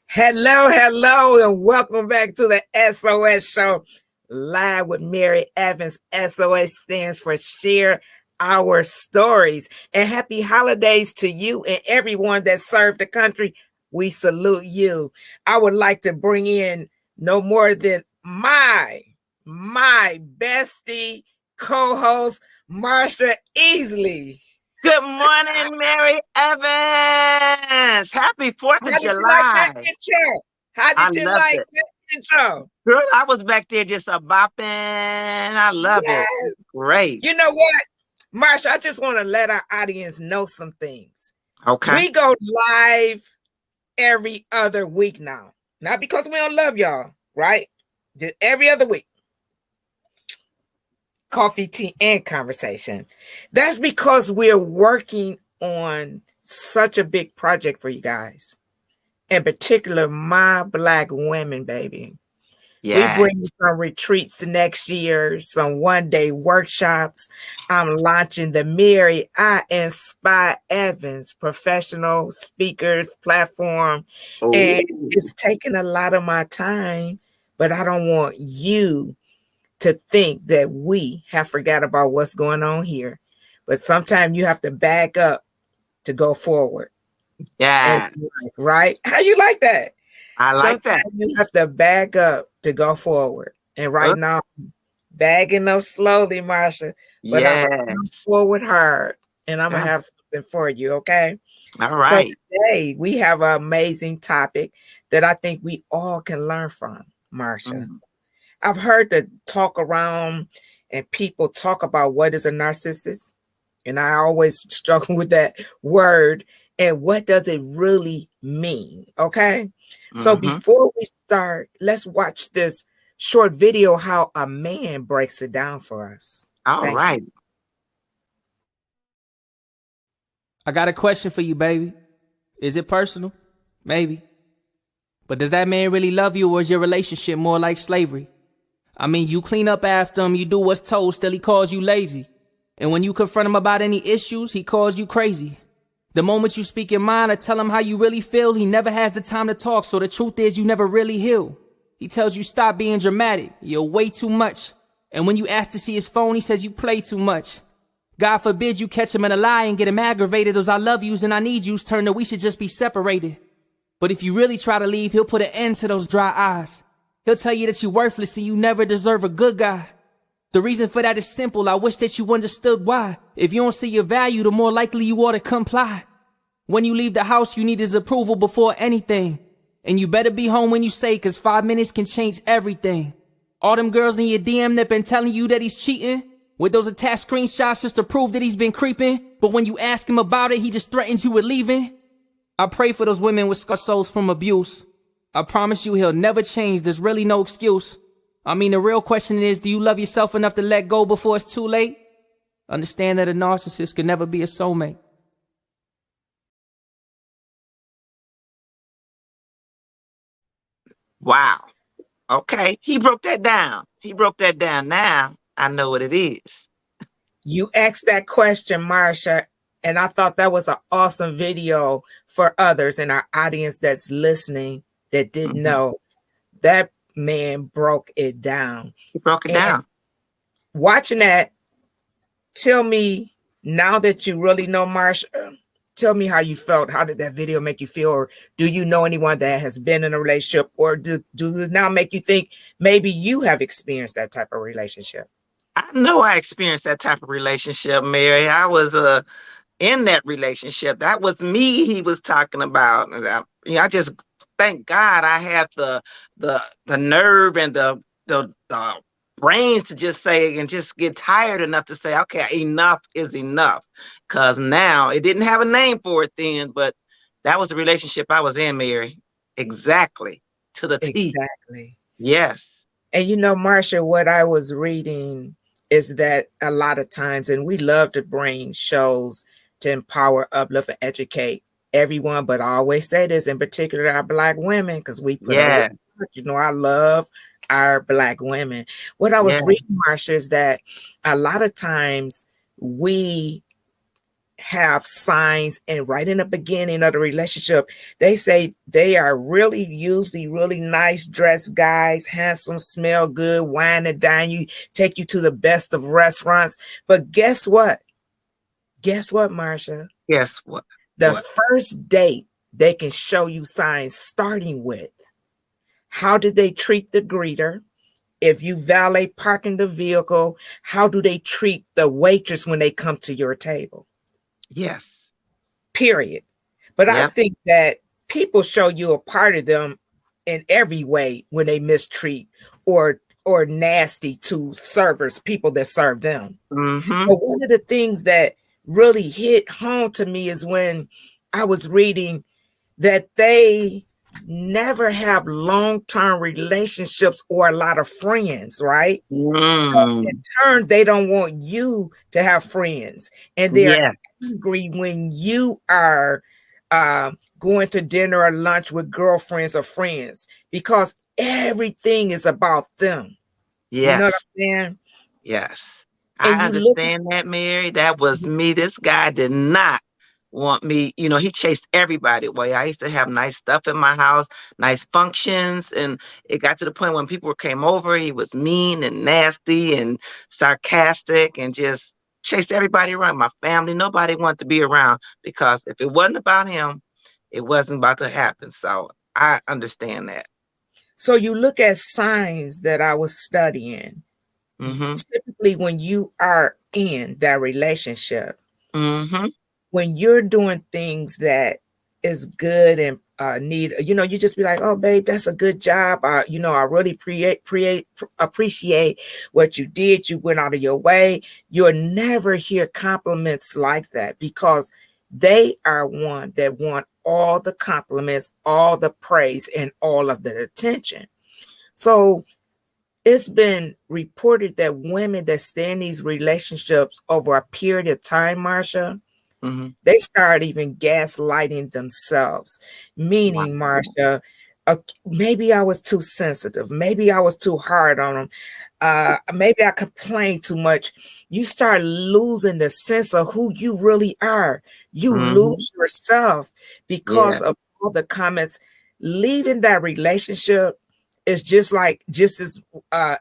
Hello, hello, and welcome back to the SOS Show, live with Mary Evans. SOS stands for Share Our Stories. And happy holidays to you and everyone that served the country. We salute you. I would like to bring in no more than my bestie co-host, Marsha Easley. Good morning, Mary Evans. Happy 4th of How did you like that July. intro? How I did you loved like it. that intro? Girl, I was back there just a bopping. I love it. Yes. It's great. You know what, Marsha, I just want to let our audience know some things. Okay. We go live every other week now. Not because we don't love y'all, right? Just every other week. Coffee, tea, and conversation. That's because we're working on such a big project for you guys. In particular, my Black women, baby. We Yeah. bring some retreats next year, some one-day workshops. I'm launching the Mary I Inspire Evans professional speakers platform. And Ooh. it's taking a lot of my time, but I don't want you to think that we have forgot about what's going on here. But sometimes you have to back up to go forward. Yeah. Right? How you like that? I like that. Sometimes you have to back up to go forward. And right Uh, now, bagging up slowly, Marsha, but I'm going to come Yes. forward hard and I'm going Yeah. to have something for you, okay? All So right. today we have an amazing topic that I think we all can learn from, Marsha. Mhm. I've heard the talk around and people talk about what is a narcissist. And I always struggle with that word and what does it really mean? Okay. So Mhm. before we start, let's watch this short video how a man breaks it down for us. All Thank you. right. I got a question for you, baby. Is it personal? Maybe. But does that man really love you, or is your relationship more like slavery? I mean, you clean up after him, you do what's told, still he calls you lazy. And when you confront him about any issues, he calls you crazy. The moment you speak your mind or tell him how you really feel, he never has the time to talk, so the truth is you never really heal. He tells you stop being dramatic, you're way too much. And when you ask to see his phone, he says you play too much. God forbid you catch him in a lie and get him aggravated. Those I love yous and I need yous turn to we should just be separated. But if you really try to leave, he'll put an end to those dry eyes. He'll tell you that you're worthless and you never deserve a good guy. The reason for that is simple. I wish that you understood why. If you don't see your value, the more likely you are to comply. When you leave the house, you need his approval before anything. And you better be home when you say, cause 5 minutes can change everything. All them girls in your DM that been telling you that he's cheating, with those attached screenshots just to prove that he's been creeping. But when you ask him about it, he just threatens you with leaving. I pray for those women with scar souls from abuse. I promise you he'll never change. There's really no excuse. I mean, the real question is, do you love yourself enough to let go before it's too late? Understand that a narcissist could never be a soulmate. Wow. Okay. He broke that down. He broke that down. Now I know what it is. You asked that question, Marsha, and I thought that was an awesome video for others in our audience that's listening that didn't Mhm. know. That man broke it down. He broke it And down. watching that, tell me now that you really know Marsha, tell me how you felt. How did that video make you feel? Or do you know anyone that has been in a relationship? Or do it now make you think maybe you have experienced that type of relationship? I know I experienced that type of relationship, Mary. I was in that relationship. That was me he was talking about. I just thank God I had the nerve and the brains to just say and just get tired enough to say, okay, enough is enough. Because now it didn't have a name for it then, but that was the relationship I was in, Mary. Exactly. To the T. Exactly. Yes. And you know, Marsha, what I was reading is that a lot of times, and we love to bring shows to empower, uplift, and educate everyone, but I always say this, in particular, our Black women, because we put up with, Yeah. I love our Black women. What I was Yeah. reading, Marsha, is that a lot of times we have signs, and right in the beginning of the relationship, they say they are really usually really nice dressed guys, handsome, smell good, wine and dine you, take you to the best of restaurants. But guess what? Guess what, Marsha? Guess what? The What? first date, they can show you signs starting with how did they treat the greeter? If you valet parking the vehicle, how do they treat the waitress when they come to your table? Yes. Period. But I Yep. think that people show you a part of them in every way when they mistreat or nasty to servers, people that serve them. Mm-hmm. But one of the things that really hit home to me is when I was reading that they never have long-term relationships or a lot of friends, right? So Mm. in turn, they don't want you to have friends, and they're Yeah. angry when you are going to dinner or lunch with girlfriends or friends because everything is about them. You know what Yes. I'm saying? Yes. And I you look, understand that, Mary. That was me. This guy did not want me. He chased everybody away. I used to have nice stuff in my house, nice functions. And it got to the point when people came over, he was mean and nasty and sarcastic and just chased everybody around. My family, nobody wanted to be around because if it wasn't about him, it wasn't about to happen. So I understand that. so you look at signs that I was studying. Mm-hmm. Typically, when you are in that relationship, Mm-hmm. when you're doing things that is good and need, you just be like, oh, babe, that's a good job. I really appreciate what you did. You went out of your way. You'll never hear compliments like that because they are one that want all the compliments, all the praise, and all of the attention. So it's been reported that women that stay in these relationships over a period of time, Marsha, Mm-hmm. they start even gaslighting themselves, Wow. meaning, Marsha, maybe I was too sensitive. Maybe I was too hard on them. Maybe I complained too much. You start losing the sense of who you really are. You Mm-hmm. lose yourself Yeah. because of all the comments. Leaving that relationship is just as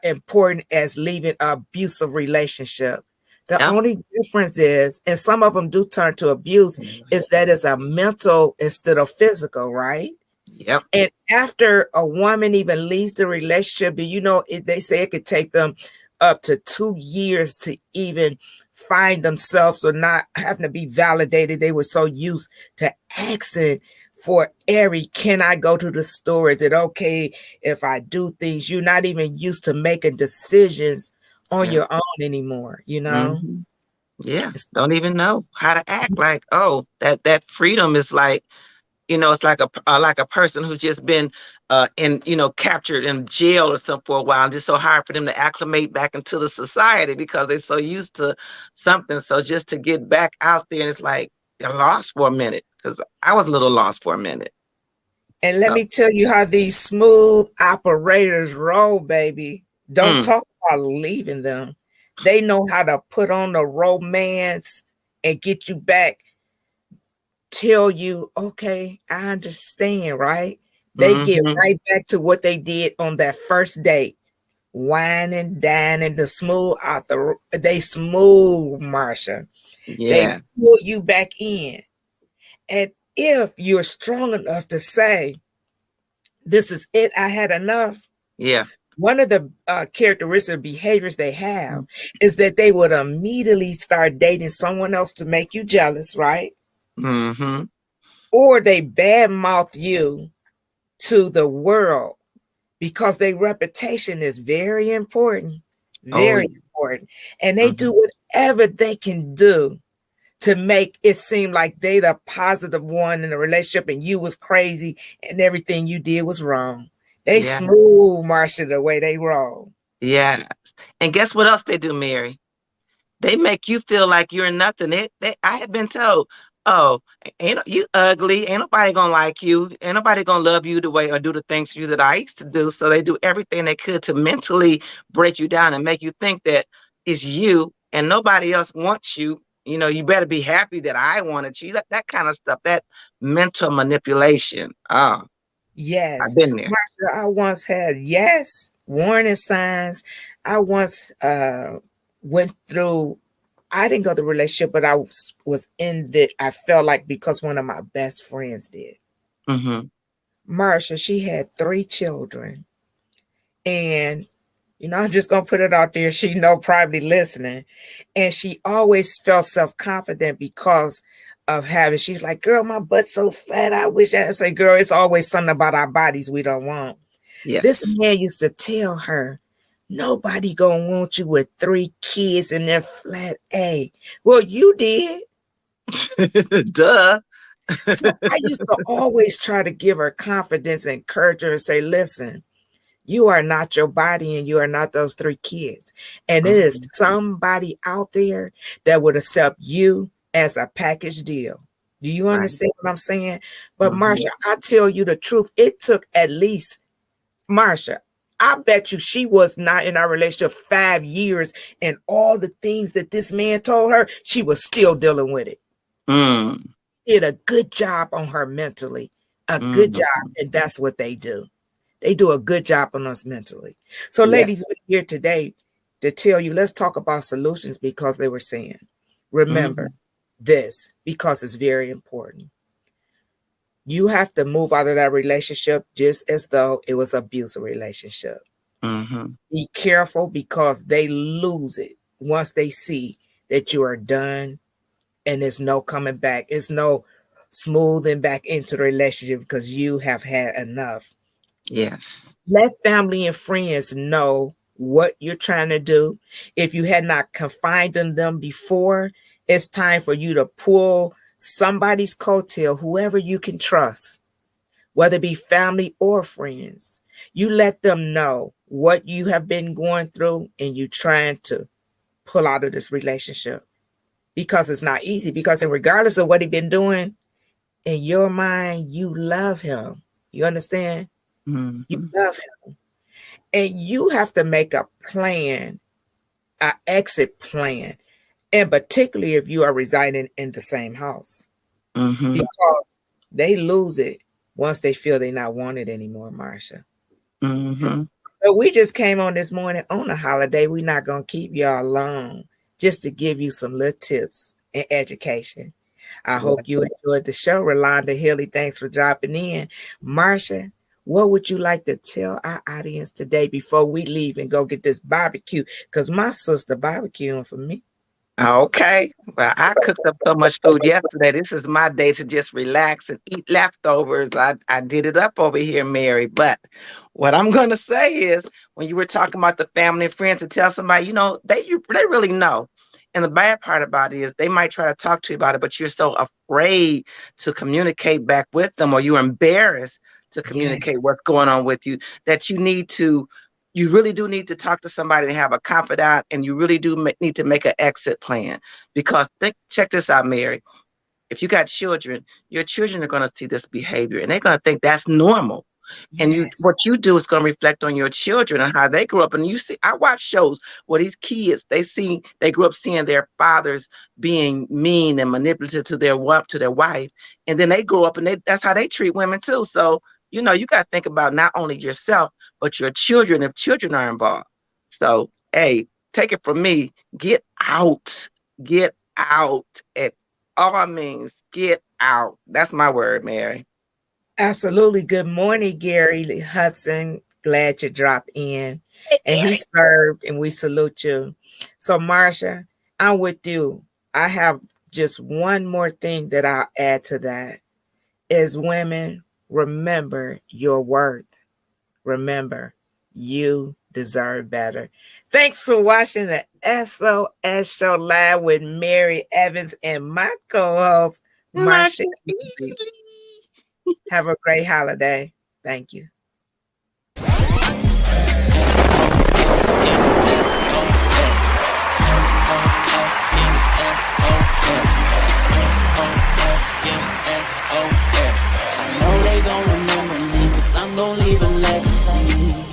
important as leaving an abusive relationship. The Yep. only difference is, and some of them do turn to abuse, is that it's a mental instead of physical, right? Yep. And after a woman even leaves the relationship, they say it could take them up to 2 years to even find themselves or not having to be validated. They were so used to asking for every, can I go to the store? Is it okay if I do things? You're not even used to making decisions on Yeah. your own anymore, you know? Mm-hmm. Yeah. Don't even know how to act. Like, oh, that freedom is like, it's like a person who's just been in captured in jail or something for a while, and it's so hard for them to acclimate back into the society because they're so used to something. So just to get back out there, and it's like they're lost for a minute because I was a little lost for a minute. And let So, me tell you how these smooth operators roll, baby. Don't mm, talk about leaving them. They know how to put on the romance and get you back, tell you, okay, I understand, right? They get mm-hmm, right back to what they did on that first date. Whining, dining, they smooth, Marsha. They yeah, pull you back in. And if you're strong enough to say, this is it, I had enough. yeah, One of the characteristic behaviors they have is that they would immediately start dating someone else to make you jealous, right? mm-hmm, Or they badmouth you to the world because their reputation is very important, oh very yeah, important. And they mm-hmm, do whatever they can do to make it seem like they the positive one in the relationship and you was crazy and everything you did was wrong. They yeah, smooth Marsha the way they roll. yeah. And guess what else they do, Mary? They make you feel like you're nothing. I had been told, oh, ain't you ugly? Ain't nobody gonna like you. Ain't nobody gonna love you the way or do the things for you that I used to do. So they do everything they could to mentally break you down and make you think that it's you and nobody else wants you. You better be happy that I wanted you. That kind of stuff, that mental manipulation. Oh, Yes. I've been there. Marsha, I once had, warning signs. I once went through, I didn't go through a relationship, but I was in the, I felt like because one of my best friends did. Mm-hmm. Marsha, she had 3 children. And, I'm just going to put it out there. She probably listening. And she always felt self-confident because of having, she's like, girl, my butt's so fat. I wish I say, girl, it's always something about our bodies we don't want. Yes. This man used to tell her, nobody gonna want you with 3 kids in their flat A. Well, you did. Duh. So I used to always try to give her confidence and encourage her and say, listen, you are not your body and you are not those 3 kids. And it is somebody out there that would accept you as a package deal. Do you understand what I'm saying? But Marsha, I tell you the truth. It took at least, Marsha, I bet you she was not in our relationship 5 years, and all the things that this man told her, she was still dealing with it. Did a good job on her mentally, a good job, and that's what they do. They do a good job on us mentally. So, ladies, we're here today to tell you, let's talk about solutions, because they were saying, remember this, because it's very important. You have to move out of that relationship just as though it was an abusive relationship. Be careful, because they lose it once they see that you are done and there's no coming back. It's no smoothing back into the relationship because you have had enough. Yes. Let family and friends know what you're trying to do. If you had not confided in them before, it's time for you to pull somebody's coattail, whoever you can trust, whether it be family or friends. You let them know what you have been going through and you trying to pull out of this relationship, because it's not easy, because regardless of what he's been doing, in your mind, you love him. You understand? You love him. And you have to make a plan, an exit plan. And particularly if you are residing in the same house, because they lose it once they feel they're not wanted anymore, Marsha. So we just came on this morning on a holiday. We're not going to keep y'all long, just to give you some little tips and education. I hope you enjoyed the show. Rolanda Hilly, thanks for dropping in. Marsha, what would you like to tell our audience today before we leave and go get this barbecue? Because my sister barbecuing for me. Okay. Well, I cooked up so much food yesterday. This is my day to just relax and eat leftovers. I did it up over here, Mary. But what I'm going to say is, when you were talking about the family and friends, to tell somebody, they really know. And the bad part about it is they might try to talk to you about it, but you're so afraid to communicate back with them, or you're embarrassed to communicate what's going on with you, that you really do need to talk to somebody and have a confidant, and you really do need to make an exit plan. Because check this out, Mary. If you got children, your children are going to see this behavior, and they're going to think that's normal. And what you do is going to reflect on your children and how they grew up. And you see, I watch shows where these kids, they grew up seeing their fathers being mean and manipulative to their wife, and then they grow up and that's how they treat women too. So you got to think about not only yourself, but your children, if children are involved. So, hey, take it from me. Get out at all means. Get out. That's my word, Mary. Absolutely. Good morning, Gary Hudson. Glad you dropped in. And he served, and we salute you. So, Marsha, I'm with you. I have just one more thing that I'll add to that is, women, remember your worth. Remember, you deserve better. Thanks for watching the SOS Show live with Mary Evans and my co-host, Marsha. Have a great holiday. Thank you. I know they gon' remember me, 'cause I'm gon' leave a legacy.